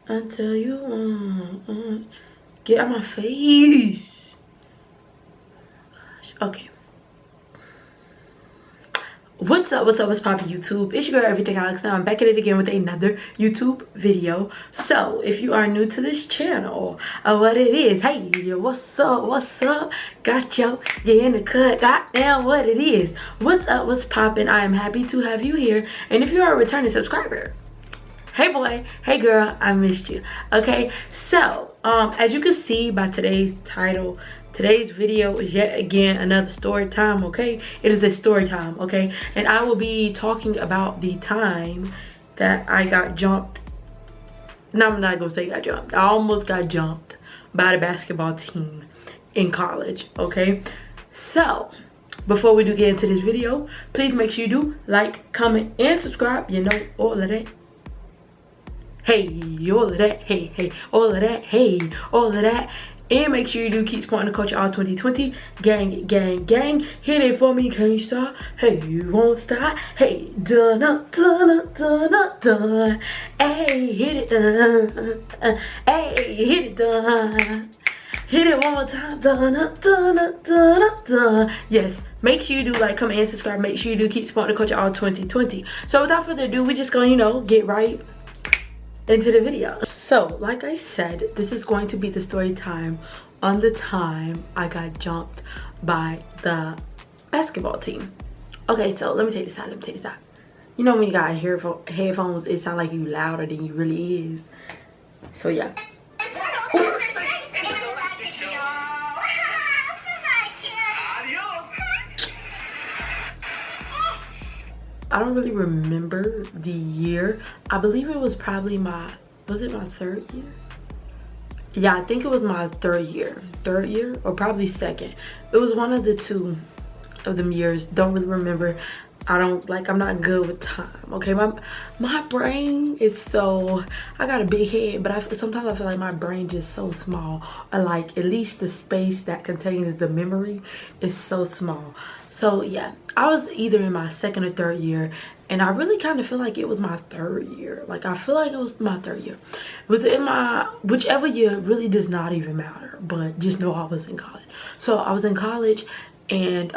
Until you get out my face. Okay. What's up, what's poppin' YouTube? It's your girl Everything Alex. Now I'm back at it again with another YouTube video. So if you are new to this channel or what it is, hey, what's up, got yo, you in the cut, goddamn what it is. What's up, what's poppin'? I am happy to have you here. And if you are a returning subscriber, hey boy, hey girl, I missed you. Okay, so as you can see by today's title, today's video is yet again another story time. Okay, it is a story time. Okay, and I will be talking about the time that I got jumped. No, I'm not gonna say got jumped. I almost got jumped by the basketball team in college. Okay, so before we do get into this video, please make sure you do like, comment, and subscribe. You know, all of that. Hey, all of that. Hey, all of that. Hey, all of that. And make sure you do keep supporting the culture all 2020. Gang, gang, gang. Hit it for me, can't stop. Hey, you won't stop. Hey, dun dun. Hey, hit it dun. Hey, hit it dun. Hit it one more time. Dun. Yes. Make sure you do like, comment, and subscribe. Make sure you do keep supporting the culture all 2020. So without further ado, we're just gonna, you know, get right into the video. So like I said, this is going to be the story time on the time I got jumped by the basketball team. Okay, so let me take this out. You know when you got headphones, it sounds like you louder than you really is. So yeah. I don't really remember the year. I believe it was probably was it my third year? Yeah, I think it was my third year or probably second. It was one of the two of them years. Don't really remember. I'm not good with time. Okay, my brain is so, I got a big head, but sometimes I feel like my brain is so small, or like at least the space that contains the memory is so small. So yeah, I was either in my second or third year, and I really kind of feel like it was my third year. Like I feel like it was my third year. It was in my, whichever year really does not even matter, but just know I was in college. So I was in college, and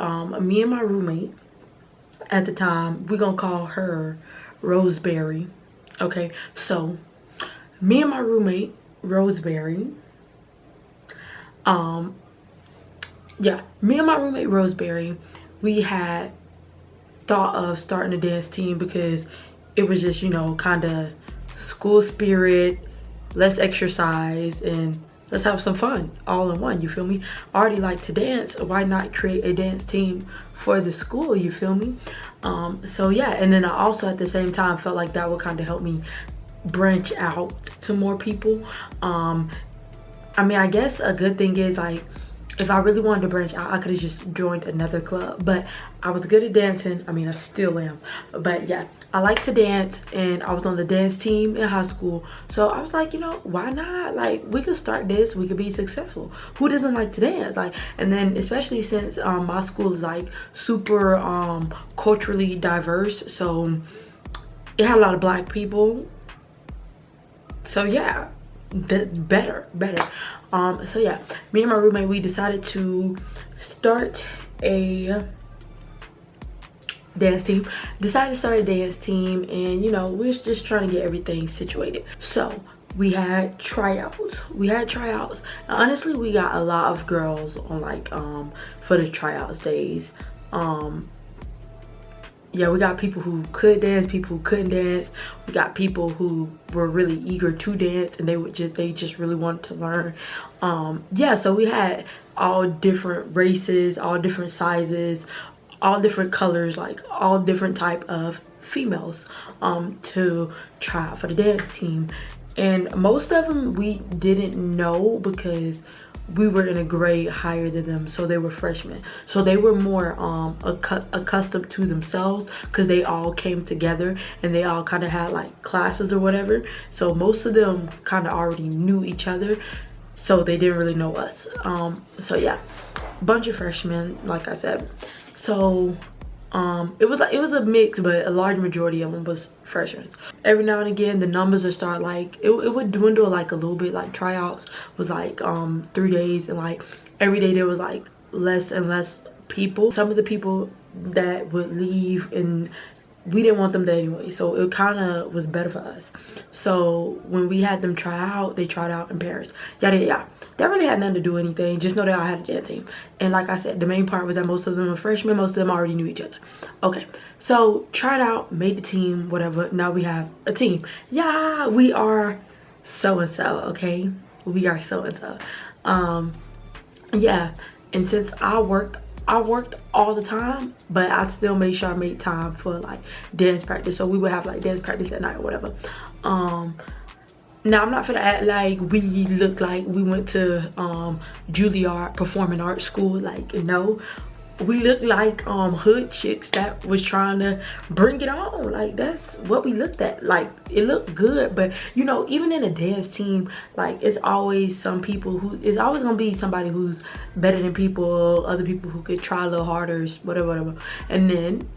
me and my roommate at the time, we're gonna call her Roseberry. Okay, so me and my roommate Roseberry, we had thought of starting a dance team because it was just, you know, kind of school spirit, let's exercise and let's have some fun all in one, you feel me? I already like to dance, why not create a dance team for the school, you feel me? So yeah, and then I also at the same time felt like that would kind of help me branch out to more people. I mean, I guess a good thing is, like, if I really wanted to branch out, I could have just joined another club, but I was good at dancing. I mean, I still am, but yeah, I like to dance, and I was on the dance team in high school. So I was like, you know, why not? Like, we could start this, we could be successful. Who doesn't like to dance? Like, and then especially since my school is like super culturally diverse, so it had a lot of black people. So yeah, better. So yeah, me and my roommate, we decided to start a dance team. And you know, we was just trying to get everything situated. So we had tryouts. And honestly, we got a lot of girls on, like, for the tryouts days. Yeah, we got people who could dance, people who couldn't dance. We got people who were really eager to dance, and they just really wanted to learn. Yeah, so we had all different races, all different sizes, all different colors, like all different type of females to try out for the dance team. And most of them we didn't know because we were in a grade higher than them, so they were freshmen, so they were more accustomed to themselves because they all came together and they all kind of had like classes or whatever, so most of them kind of already knew each other, so they didn't really know us. So yeah, bunch of freshmen, like I said. So It was a mix, but a large majority of them was freshmen. Every now and again the numbers would start like it would dwindle like a little bit. Like tryouts was like 3 days, and like every day there was like less and less people. Some of the people that would leave, and we didn't want them there anyway, so it kind of was better for us. So when we had them try out, they tried out in Paris, yada yada. That really had nothing to do with anything. Just know that I had a dance team, and like I said, the main part was that most of them were freshmen. Most of them already knew each other. Okay, so tried out, made the team, whatever. Now we have a team. Yeah, we are so and so. Okay, we are so and so. Yeah, and since I worked all the time, but I still made sure I made time for like dance practice. So we would have like dance practice at night or whatever. Now I'm not gonna act like we look like we went to Juilliard Performing Arts School. Like, no, we look like hood chicks that was trying to bring it on. Like, that's what we looked at. Like, it looked good, but you know, even in a dance team, like, it's always some people who, it's always gonna be somebody who's better than people, other people who could try a little harder, whatever. And then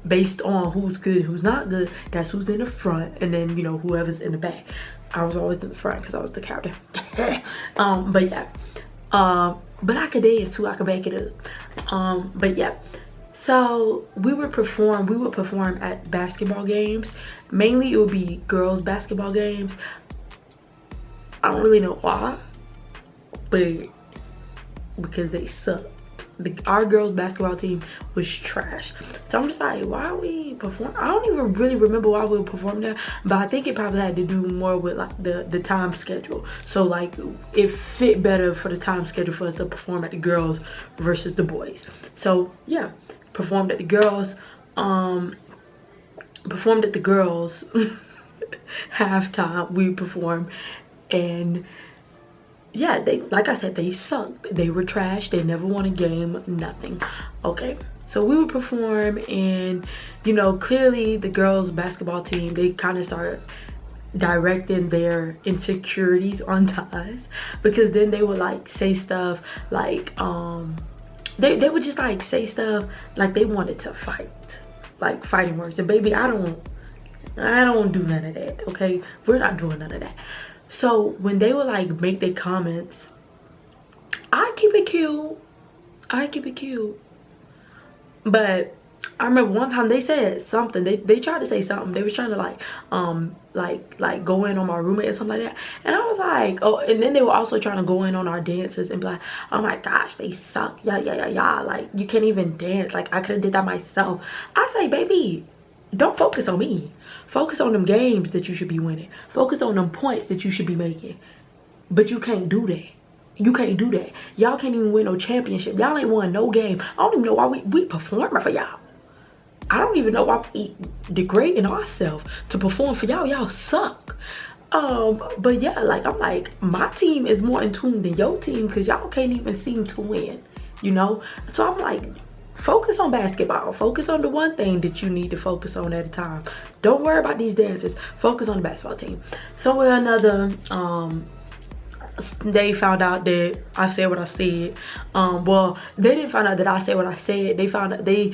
based on who's good, who's not good, that's who's in the front, and then, you know, whoever's in the back. I was always in the front because I was the captain. But yeah, but I could dance too, I could back it up. But yeah, so we would perform at basketball games. Mainly it would be girls basketball games. I don't really know why, but because they suck. Our girls basketball team was trash. So I'm just like, why are we perform? I don't even really remember why we were performing there, but I think it probably had to do more with like the time schedule. So like it fit better for the time schedule for us to perform at the girls versus the boys. So yeah, performed at the girls. Performed at the girls halftime. We performed, and yeah, they, like I said, they sucked. They were trash. They never won a game, nothing. Okay, so we would perform, and you know, clearly the girls basketball team, they kind of started directing their insecurities onto us, because then they would like say stuff like they would just like say stuff like they wanted to fight, like fighting words. And baby, I don't do none of that. Okay, we're not doing none of that. So when they would like make their comments, I keep it cute. But I remember one time they said something. They tried to say something. They was trying to like go in on my roommate or something like that. And I was like, oh, and then they were also trying to go in on our dancers and be like, oh my gosh, they suck. Yeah. Like, you can't even dance. Like, I could have did that myself. I say, baby, don't focus on me. Focus on them games that you should be winning. Focus on them points that you should be making. But you can't do that. You can't do that. Y'all can't even win no championship. Y'all ain't won no game. I don't even know why we performing for y'all. I don't even know why we degrading ourselves to perform for y'all. Y'all suck. But yeah, like, I'm like, my team is more in tune than your team, because y'all can't even seem to win, you know? So I'm like, focus on basketball. Focus on the one thing that you need to focus on at a time. Don't worry about these dances. Focus on the basketball team. Somewhere or another, they found out that I said what I said. Well, they didn't find out that I said what I said. They found out, they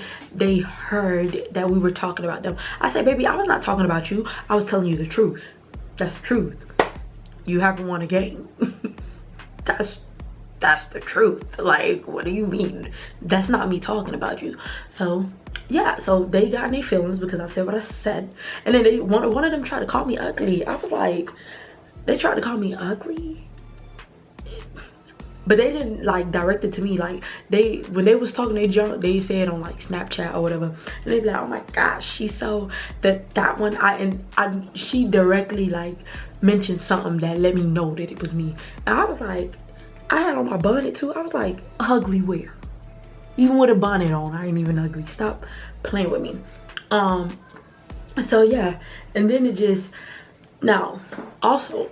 heard that we were talking about them. I said, baby, I was not talking about you. I was telling you the truth. That's the truth. You haven't won a game. That's the truth. Like, what do you mean? That's not me talking about you. So yeah, so they got in their feelings because I said what I said. And then one of them tried to call me ugly. I was like, they tried to call me ugly? But they didn't like direct it to me. Like, when they was talking their junk, they said on like Snapchat or whatever, and they be like, oh my gosh, she's so that one. She directly like mentioned something that let me know that it was me. And I was like, I had on my bonnet too. I was like, ugly where? Even with a bonnet on, I ain't even ugly. Stop playing with me. So yeah, and then it just, now also,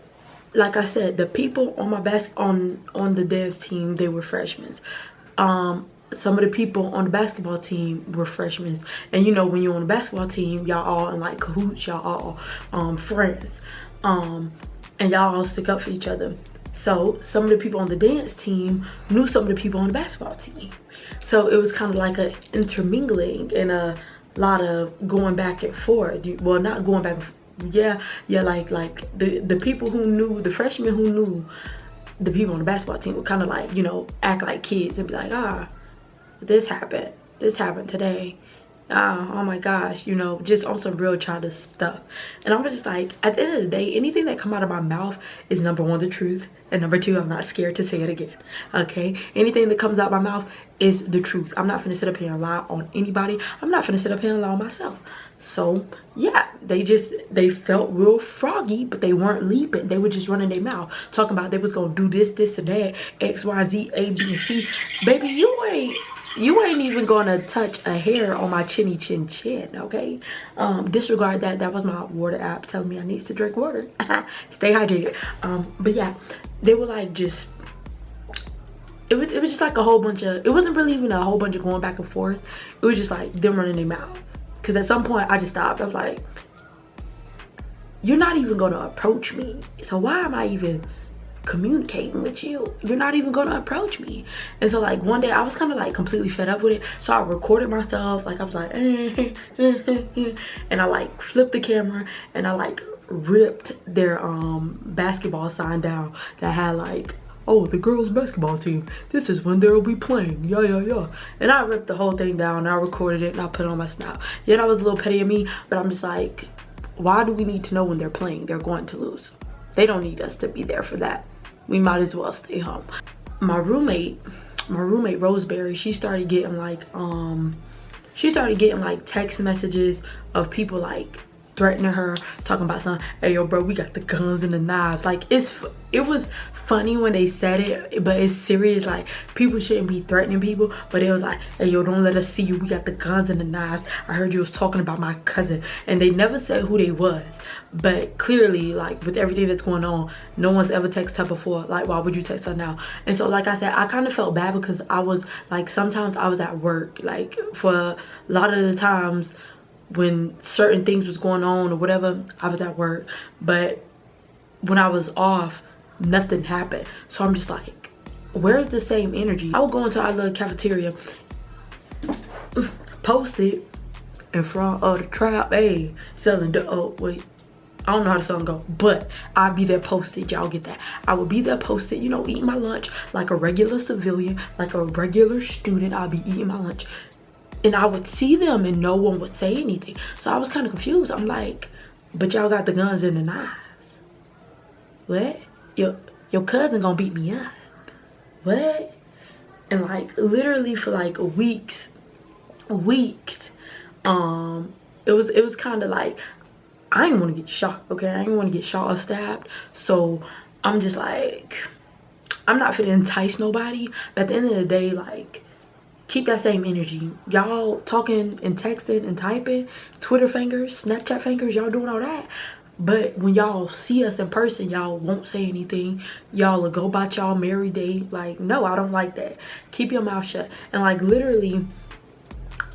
like I said, the people on my on the dance team, they were freshmen. Some of the people on the basketball team were freshmen. And you know, when you're on the basketball team, y'all all in like cahoots, y'all all friends. And y'all all stick up for each other. So some of the people on the dance team knew some of the people on the basketball team. So it was kind of like a intermingling and a lot of going back and forth. Well, not going back and forth. Yeah, like the people who knew, the freshmen who knew the people on the basketball team would kind of like, you know, act like kids and be like, this happened today. Oh my gosh, you know, just on some real childish stuff. And I was just like, at the end of the day, anything that come out of my mouth is number one, the truth, and number two, I'm not scared to say it again. Okay, anything that comes out of my mouth is the truth. I'm not finna sit up here and lie on anybody. I'm not finna sit up here and lie on myself. So yeah, they felt real froggy, but they weren't leaping. They were just running their mouth, talking about they was gonna do this and that, X, Y, Z, A, B, and C. Baby, you ain't even gonna touch a hair on my chinny chin, okay? Disregard that. That was my water app telling me I need to drink water. Stay hydrated. But yeah, they were like just, it was just like a whole bunch of, it wasn't really even a whole bunch of going back and forth. It was just like them running their mouth. Because at some point I just stopped. I was like, you're not even gonna approach me. So why am I even communicating with you? You're not even gonna approach me. And so like one day I was kind of like completely fed up with it. So I recorded myself. Like I was like, and I like flipped the camera and I like ripped their basketball sign down that had like, oh, the girls basketball team, this is when they'll be playing, yeah. And I ripped the whole thing down and I recorded it and I put it on my snap. Yeah, that was a little petty of me, but I'm just like, why do we need to know when they're playing? They're going to lose. They don't need us to be there for that. We might as well stay home. My roommate Roseberry, she started getting like text messages of people like threatening her, talking about something. Hey yo bro, we got the guns and the knives. Like it was funny when they said it, but it's serious. Like people shouldn't be threatening people, but it was like, hey yo, don't let us see you, we got the guns and the knives. I heard you was talking about my cousin. And they never said who they was, but clearly like with everything that's going on, no one's ever texted her before. Like why would you text her now? And so like I said, I kind of felt bad because I was like, sometimes I was at work, like for a lot of the times when certain things was going on or whatever, I was at work. But when I was off, nothing happened. So I'm just like, where's the same energy? I would go into our little cafeteria, post it in front of the trap, hey, selling the, oh wait, I don't know how the song go, but I'd be there posted. Y'all get that? I would be there posted, you know, eating my lunch like a regular civilian, like a regular student. I'd be eating my lunch. And I would see them and no one would say anything. So I was kind of confused. I'm like, but y'all got the guns and the knives. What? Your cousin gonna beat me up. What? And like literally for like weeks, it was kind of like, I didn't want to get shot, okay? I didn't want to get shot or stabbed. So I'm just like, I'm not finna entice nobody. But at the end of the day, like, keep that same energy. Y'all talking and texting and typing, Twitter fingers, Snapchat fingers, y'all doing all that. But when y'all see us in person, y'all won't say anything. Y'all will go about y'all merry day. Like, no, I don't like that. Keep your mouth shut. And like literally,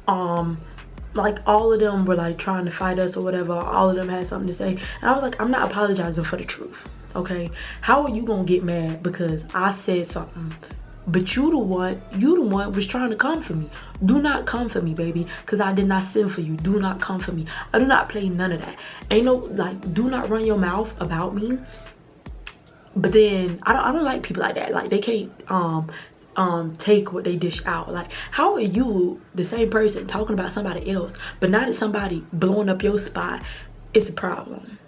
like all of them were like trying to fight us or whatever. All of them had something to say. And I was like, I'm not apologizing for the truth, okay? How are you gonna get mad because I said something? But you the one was trying to come for me. Do not come for me, baby, because I did not send for you. Do not come for me. I do not play none of that. Ain't no, like, do not run your mouth about me. But then I don't like people like that. Like, they can't take what they dish out. Like, how are you the same person talking about somebody else, but not that somebody blowing up your spot? It's a problem.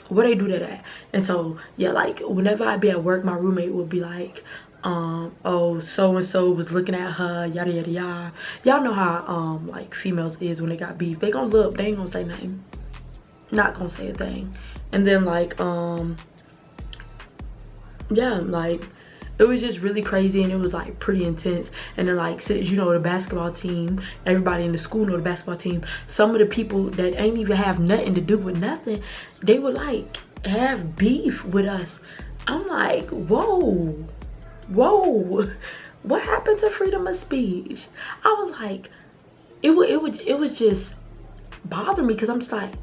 Where they do that at? And so yeah, like whenever I be at work, my roommate would be like, oh, so and so was looking at her, yada yada yada. Y'all know how like females is when they got beef. They gonna look, they ain't gonna say nothing, not gonna say a thing. And then like yeah, like it was just really crazy and it was like pretty intense. And then like, since you know the basketball team, everybody in the school know the basketball team, some of the people that ain't even have nothing to do with nothing, they would like have beef with us. I'm like, whoa, what happened to freedom of speech? I was like, it was just bothering me because I'm just like,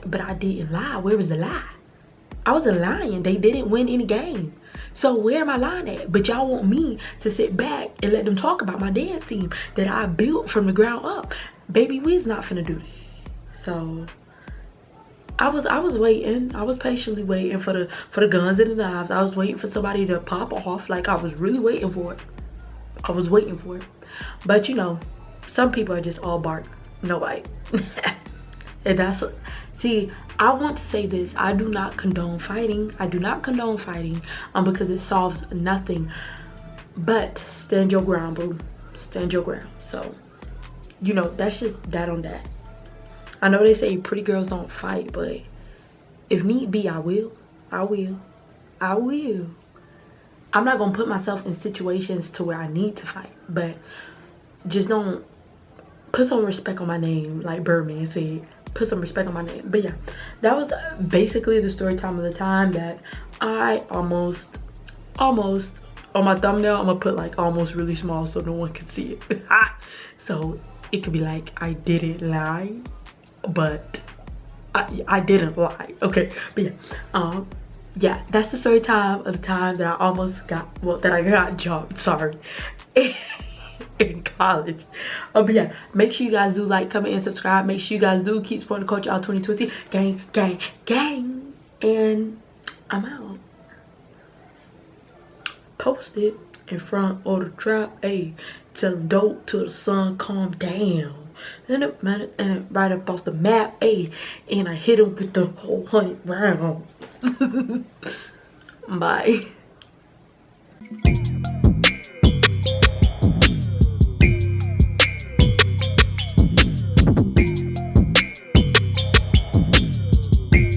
but I didn't lie. Where was the lie? I wasn't lying. They didn't win any game. So where my line at? But y'all want me to sit back and let them talk about my dance team that I built from the ground up. Baby, we's not finna do that. So I was waiting. I was patiently waiting for the guns and the knives. I was waiting for somebody to pop off. Like, I was really waiting for it. I was waiting for it. But you know, some people are just all bark, no bite. And that's what, see, I want to say this. I do not condone fighting. I do not condone fighting because it solves nothing. But stand your ground, boo. Stand your ground. So, you know, that's just that on that. I know they say pretty girls don't fight, but if need be, I will. I will. I will. I'm not gonna put myself in situations to where I need to fight, but just don't put some respect on my name, like Birdman said. Put some respect on my name. But yeah, that was basically the story time of the time that I almost on my thumbnail. I'm gonna put like almost really small so no one can see it. So it could be like, I didn't lie, but I didn't lie. Okay, but yeah, yeah, that's the story time of the time that I almost got, well, that I got jumped, sorry, in college. But yeah, make sure you guys do like, comment, and subscribe. Make sure you guys do keep supporting the culture out 2020. Gang, gang, gang. And I'm out. Post it in front of the trap, ayy. Tell them dope till the sun calm down. And it right up off the map, ayy. And I hit him with the whole 100 rounds. Bye.